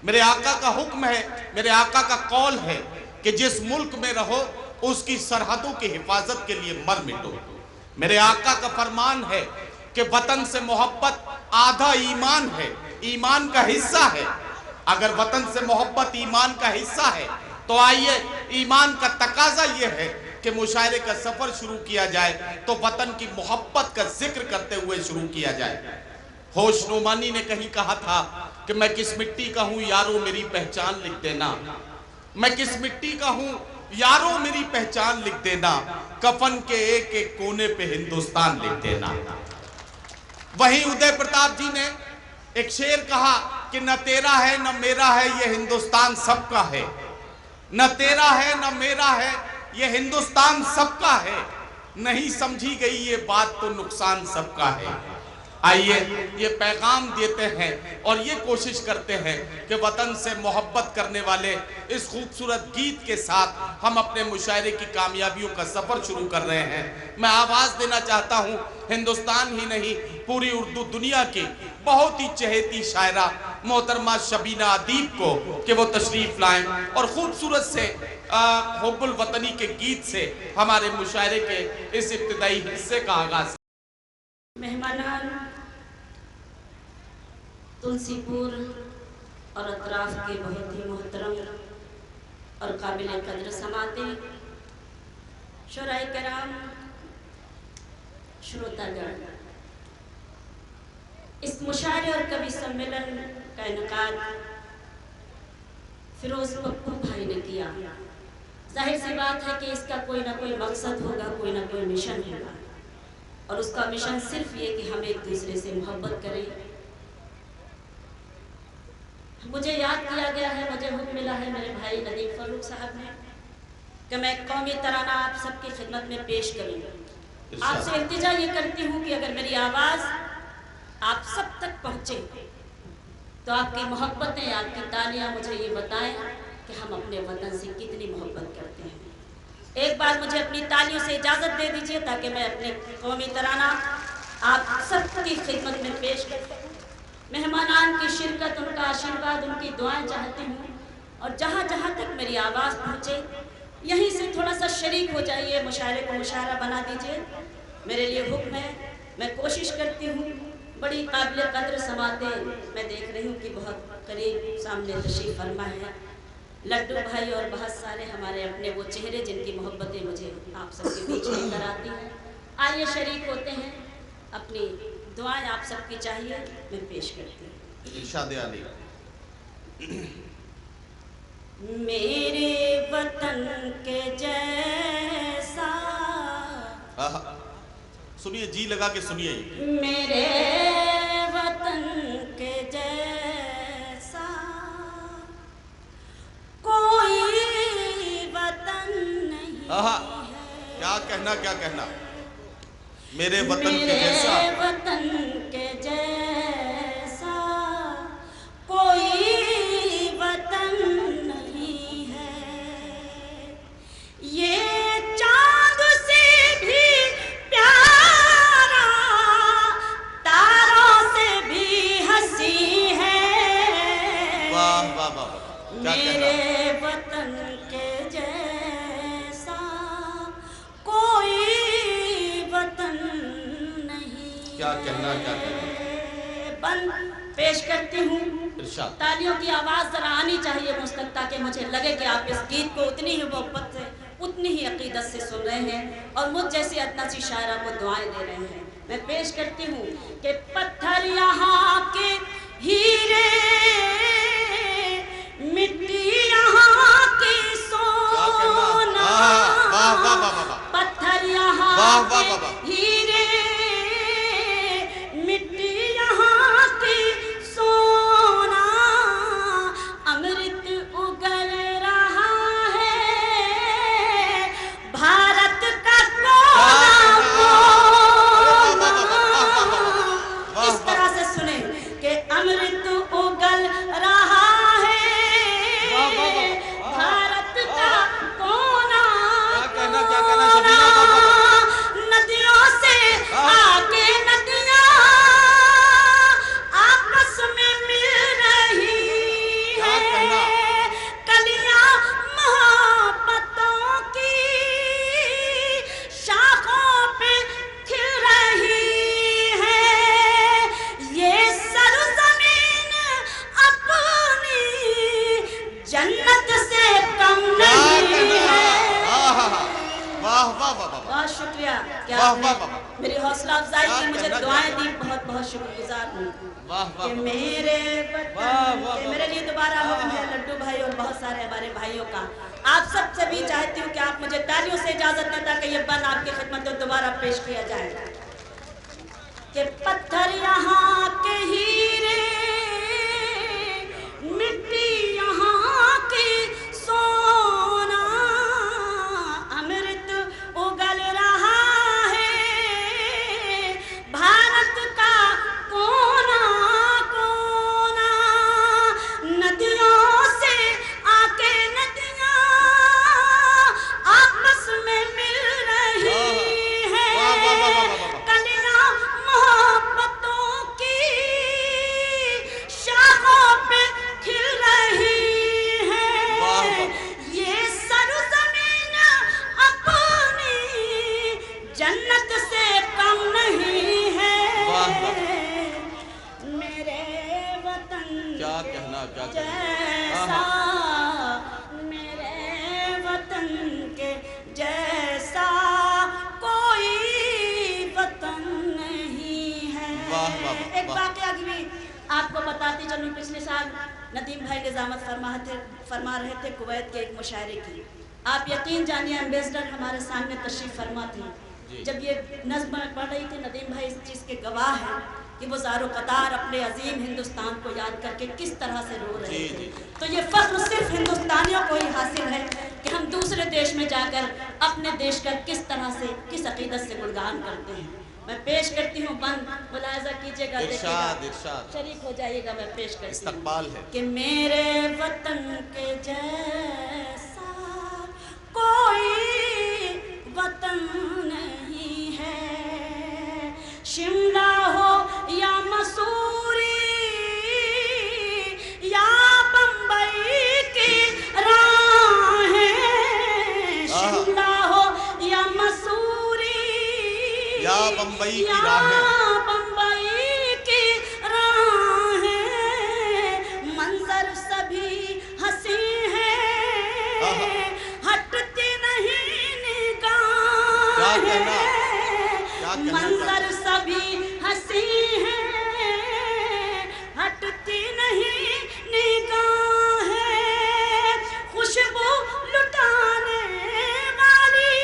میرے آقا کا حکم ہے، میرے آقا کا قول ہے کہ جس ملک میں رہو اس کی سرحدوں کی حفاظت کے لیے مر مٹو۔ میرے آقا کا فرمان ہے کہ وطن سے محبت آدھا ایمان ہے، ایمان کا حصہ ہے۔ اگر وطن سے محبت ایمان کا حصہ ہے تو آئیے ایمان کا تقاضا یہ ہے کہ مشاعرے کا سفر شروع کیا جائے تو وطن کی محبت کا ذکر کرتے ہوئے شروع کیا جائے۔ ہوش نعمانی نے کہیں کہا تھا کہ میں کس مٹی کا ہوں یارو میری پہچان لکھ دینا، میں کس مٹی کا ہوں یارو میری پہچان لکھ دینا، کفن کے ایک ایک کونے پہ ہندوستان لکھ دینا۔ وہیں ادے پرتاپ جی نے ایک شعر کہا کہ نہ تیرا ہے نہ میرا ہے یہ ہندوستان سب کا ہے، نہ تیرا ہے نہ میرا ہے یہ ہندوستان سب کا ہے، نہیں سمجھی گئی یہ بات تو نقصان سب کا ہے۔ آئیے یہ پیغام دیتے ہیں اور یہ کوشش کرتے ہیں کہ وطن سے محبت کرنے والے اس خوبصورت گیت کے ساتھ ہم اپنے مشاعرے کی کامیابیوں کا سفر شروع کر رہے ہیں۔ میں آواز دینا چاہتا ہوں ہندوستان ہی نہیں پوری اردو دنیا کی بہت ہی چہیتی شاعرہ محترمہ شبینہ ادیب کو کہ وہ تشریف لائیں اور خوبصورت سے حب الوطنی کے گیت سے ہمارے مشاعرے کے اس ابتدائی حصے کا آغاز۔ مہمانان تلسی پور اور اطراف کے بہت ہی محترم اور قابل قدر سماعتیں، شعراء کرام، شروتاگان، اس مشاعرے اور کوی سمیلن کا انعقاد فیروز پپو بھائی نے کیا۔ ظاہر سی بات ہے کہ اس کا کوئی نہ کوئی مقصد ہوگا، کوئی نہ کوئی مشن ہوگا، اور اس کا مشن صرف یہ کہ ہم ایک دوسرے سے محبت کریں۔ مجھے یاد کیا گیا ہے، مجھے حکم ملا ہے میرے بھائی ندیم فاروق صاحب نے کہ میں قومی ترانہ آپ سب کی خدمت میں پیش کروں۔ آپ سے التجا یہ کرتی ہوں کہ اگر میری آواز آپ سب تک پہنچے تو آپ کی محبتیں، آپ کی تالیاں مجھے یہ بتائیں کہ ہم اپنے وطن سے کتنی محبت کرتے ہیں۔ ایک بار مجھے اپنی تالیوں سے اجازت دے دیجئے تاکہ میں اپنے قومی ترانہ آپ سب کی خدمت میں پیش کر سکوں۔ مہمانان کی شرکت، ان کا آشیرواد، ان کی دعائیں چاہتی ہوں، اور جہاں جہاں تک میری آواز پہنچے یہیں سے تھوڑا سا شریک ہو جائیے، مشاعرے کو مشاعرہ بنا دیجئے، میرے لیے حکم ہے۔ میں کوشش کرتی ہوں، بڑی قابل قدر سماعتیں میں دیکھ رہی ہوں کہ بہت قریب سامنے تشریف فرما ہے، لڈو بھائی اور بہت سارے ہمارے اپنے وہ چہرے جن کی محبتیں مجھے آپ سب کے بیچ لے کر آتی ہیں۔ آئیے شریک ہوتے ہیں، اپنی دعائیں آپ سب کی چاہیے، میں پیش کرتی ہوں۔ ارشاد عالی۔ میرے وطن کے جیسا، سنیے جی لگا کے سنیے، میرے وطن کے جیسا کوئی وطن نہیں ہے۔ کیا کہنا کیا کہنا، میرے وطن کے جیسا، میرے وطن کے جیسا کوئی وطن نہیں ہے، یہ چاند سے بھی پیارا، تاروں سے بھی ہنسی ہے۔ واہ واہ واہ واہ، کیا کہنا، میرے وطن کے جیسا کوئی وطن نہیں، کیا کہنا کیا کہنا۔ بند پیش کرتی ہوں۔ ارشاد۔ تالیوں کی آواز ذرا آنی چاہیے مجھ تک تاکہ مجھے لگے کہ آپ اس گیت کو اتنی ہی محبت سے، اتنی ہی عقیدت سے سن رہے ہیں اور مجھ جیسی ادنا سی شاعرہ کو دعائیں دے رہے ہیں۔ میں پیش کرتی ہوں کہ پتھر یہاں کے ہیرے، مٹی یہاں کی سونا، پتھر یہاں کے ہیرے، مٹی یہاں کی سونا، امرت اگل رہا ہے بھارت کا کونا کونا۔ اس طرح سے سنیں کہ امرت اگل वाह वाह वाह, बहुत शुक्रिया क्या वाह, आपने वाह, वाह। मेरी हौसला अफजाई क्या की, मुझे कहना दुआएं चाहते दी, बहुत बहुत शुक्रगुजार हूँ वाह वाह कि वाह, मेरे वाह, वतन वाह, के वाह, मेरे लिए दोबारा हुक्म है लड्डू भाई और बहुत सारे हमारे भाइयों का। आप सबसे भी चाहती हूँ कि आप मुझे तालियों से इजाजत दें ताकि ये बन आपकी खिदमत में दोबारा पेश किया जाए कि पत्थर यहाँ के हीरे, मिट्टी यहाँ की सोना, अमृत उगल रहा है भारत का कोना कोना, नदियों से आके नदियाँ आपस में मिल रही है, वाह, वाह, वाह, वाह, वाह, वाह। कलियाँ मोहब्बतों की शाखों पे खिल रही है, वाह, वाह। ये सरज़मीन अपनी जन्नत से कम नहीं है, वाह, वाह। मेरे वतन क्या के कहना, क्या कहना। जैसा, मेरे वतन के जैसा कोई वतन नहीं है। वाह, वाह, वाह, एक वाह। वाकया की भी आपको बताती चलूं, पिछले साल नदीम भाई निजामत फरमा रहे थे कुवैत के एक मुशायरे की। आप यकीन जानिए एम्बेसडर हमारे सामने तशरीफ फरमा थी। जी। जब ये नज़्म पढ़ रही थी, नदीम भाई इस चीज़ के गवाह हैं कि वो ज़ारो कतार अपने अजीम हिंदुस्तान को याद करके किस तरह से रो रहे जी, थे। जी। तो ये फ़ख्र सिर्फ हिंदुस्तानियों को ही हासिल है कि हम दूसरे देश में जाकर अपने देश का किस तरह से, किस अकीदत से गुणगान करते हैं। मैं पेश करती हूँ, बंद मुलाहिजा कीजिएगा, इरशाद, देखिएगा, इरशाद। शरीक हो जाइएगा। मैं पेश करती हूँ इस्तकबाल है। कि मेरे वतन के जैसा कोई वतन नहीं है, शिमला हो या मसूरी या बम्बई की राहें, शिमला हो या मसूरी या बम्बई की या राहें, बम्बई की राहें, मंजर सभी हंसी आहा। है, हटती नहीं क्या कहना, निगाहें, क्या कहना मंजर सभी हंसी है, हटती नहीं निगाहें, खुशबू लुटाने वाली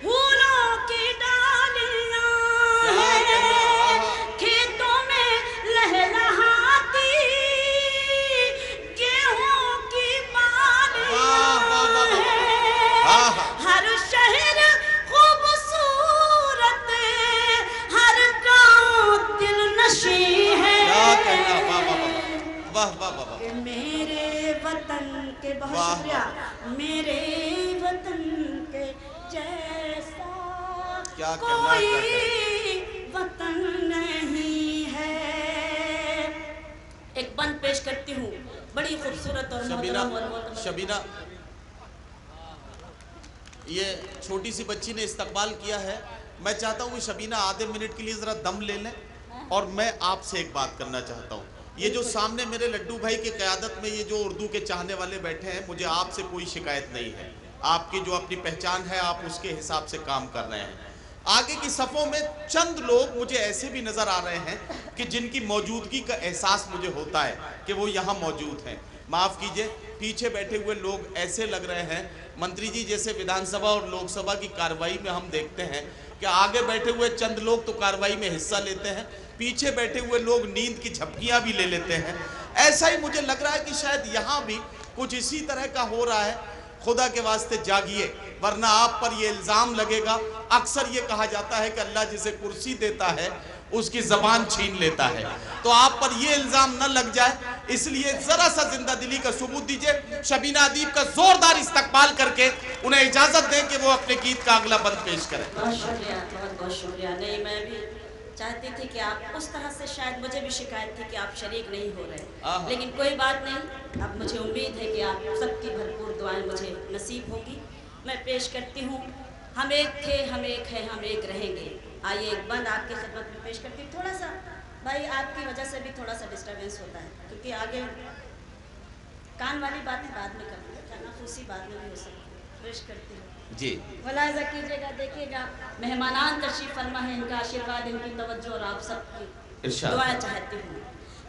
फूलों की डालियां क्या कहना, हैं, आहा। खेतों में लहलहाती गेहूं की बालियां वाह, वाह, वाह, वाह। हैं, आहा। हर शहर खूबसूरत, हर गांव दिल नशी है, क्या कहना, वाह वाह वाह वाह वाह वाह वाह। कि मेरे वतन के, बहुत वाह, शुक्रिया, मेरे वतन के जैसा क्या कहना, क्या कोई वतन नहीं है। एक बंद पेश करती हूँ, बड़ी खूबसूरत और शबीना, मोहतरम और मोहतरम। शबीना, ये छोटी सी बच्ची ने इस्तकबाल किया है। मैं चाहता हूँ कि शबीना आधे मिनट के लिए ज़रा दम ले लें, और मैं आपसे एक बात करना चाहता हूँ। ये जो सामने मेरे लड्डू भाई की क़यादत में ये जो उर्दू के चाहने वाले बैठे हैं, मुझे आपसे कोई शिकायत नहीं है। आपकी जो अपनी पहचान है, आप उसके हिसाब से काम कर रहे हैं। आगे की सफ़ों में चंद लोग मुझे ऐसे भी नज़र आ रहे हैं कि जिनकी मौजूदगी का एहसास मुझे होता है कि वो यहाँ मौजूद हैं। माफ़ कीजिए, पीछे बैठे हुए लोग ऐसे लग रहे हैं मंत्री जी जैसे विधानसभा और लोकसभा की कार्रवाई में हम देखते हैं कि आगे बैठे हुए चंद लोग तो कार्रवाई में हिस्सा लेते हैं, पीछे बैठे हुए लोग नींद की झपकियां भी ले लेते हैं। ऐसा ही मुझे लग रहा है कि शायद यहाँ भी कुछ इसी तरह का हो रहा है। खुदा के वास्ते जागिए, वरना आप पर ये इल्ज़ाम लगेगा। अक्सर ये कहा जाता है कि अल्लाह जिसे कुर्सी देता है उसकी ज़बान छीन लेता है, तो आप पर ये इल्ज़ाम न लग जाए, इसलिए ज़रा सा जिंदा दिली का सबूत दीजिए। शबीना अदीब का ज़ोरदार इस्तकबाल करके उन्हें इजाज़त दें कि वो अपने गीत का अगला बंद पेश करें। बहुत शुक्रिया, बहुत बहुत शुक्रिया। नहीं, मैं भी चाहती थी कि आप उस तरह से, शायद मुझे भी शिकायत थी कि आप शरीक नहीं हो रहे, लेकिन कोई बात नहीं। अब मुझे उम्मीद है कि आप सबकी भरपूर दुआएं मुझे नसीब होगी। मैं पेश करती हूँ, हम एक थे, हम एक हैं, हम एक रहेंगे। आइए एक बंद आपकी खिदमत में पेश करती हूँ। थोड़ा सा भाई आपकी वजह से भी थोड़ा सा डिस्टर्बेंस होता है, क्योंकि आगे कान वाली बातें बाद में करना, खुशी बाद में भी हो सकती है। पेश करती हूँ। जी मुलाहिजा कीजिएगा, देखिएगा मेहमानान तशरीफ फरमा है, इनका आशीर्वाद, इनकी तवज्जो और आप सबकी इरशाद। दुआ चाहती हूँ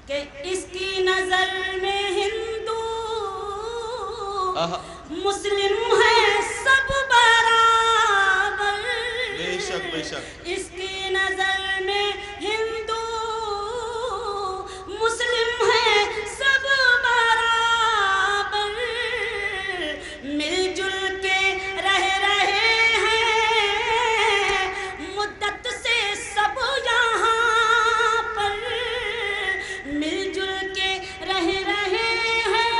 कि इसकी नजर में हिंदू आहा। मुस्लिम है सब बराबर। बेशक बेशक। इसकी नजर में हिंदू मुस्लिम है सब बराबर। मिलजुल के रह रहे हैं मुद्दत से सब यहाँ पर। मिलजुल के रह रहे हैं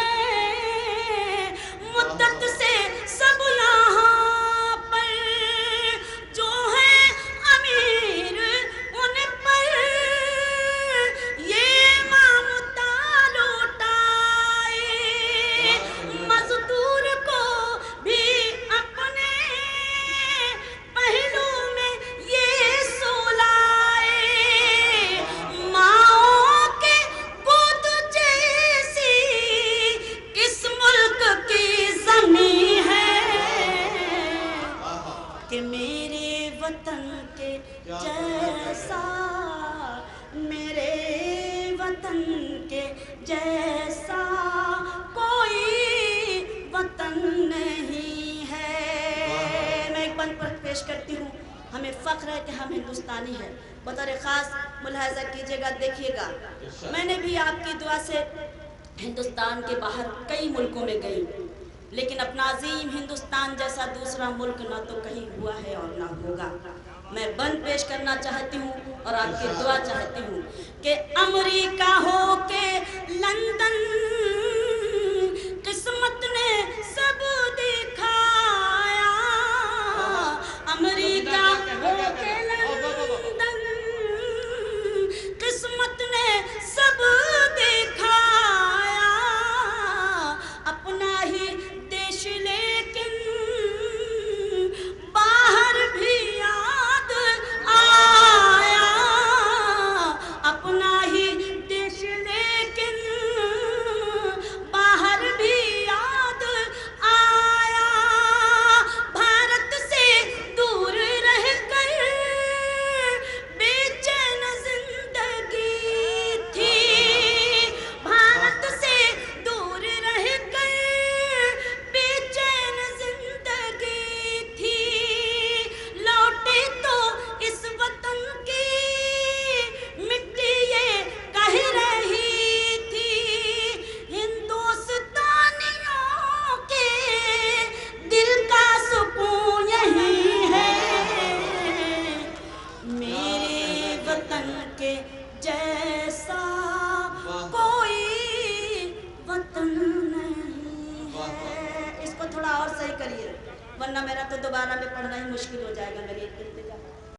मुद्दत से सब यहाँ पर। जो है अमीर उन पर ये ममता लुटाए। मजदूर को भी अपने पहलू में ये सुलाए। माओ के गोद जैसी इस मुल्क की जमीन है कि मेरे वतन के जैसा, मेरे वतन के जैसा कोई वतन नहीं है। मैं एक बंद पर पेश करती हूँ। हमें फख्र है कि हम हिंदुस्तानी हैं। बतौर ख़ास मुलाहिजा कीजिएगा, देखिएगा मैंने भी आपकी दुआ से हिंदुस्तान के बाहर कई मुल्कों में गई, लेकिन अपना अजीम हिंदुस्तान जैसा दूसरा मुल्क ना तो कहीं हुआ है और ना होगा। मैं बंद पेश करना चाहती हूँ और आपकी दुआ चाहती हूँ कि अमेरिका हो के लंदन किस्मत ने सब दिखाया। अमेरिका हो के लंदन किस्मत ने सब दिखाया। अपना ही देश लेकिन बाहर भी याद आया। अपना ही देश लेकिन बाहर भी याद आया। भारत से दूर रह कर बेचैन जिंदगी थी। भारत से दूर रह कर बेचैन जिंदगी थी। लौटे तो इस वतन की मिट्टी ये कह रही थी। हिंदुस्तानियों के दिल का सुकून यही है। मेरे वतन के जैसा कोई वतन नहीं है। इसको थोड़ा और सही करिए, वरना मेरा तो दोबारा में पढ़ना ही मुश्किल हो जाएगा। मेरी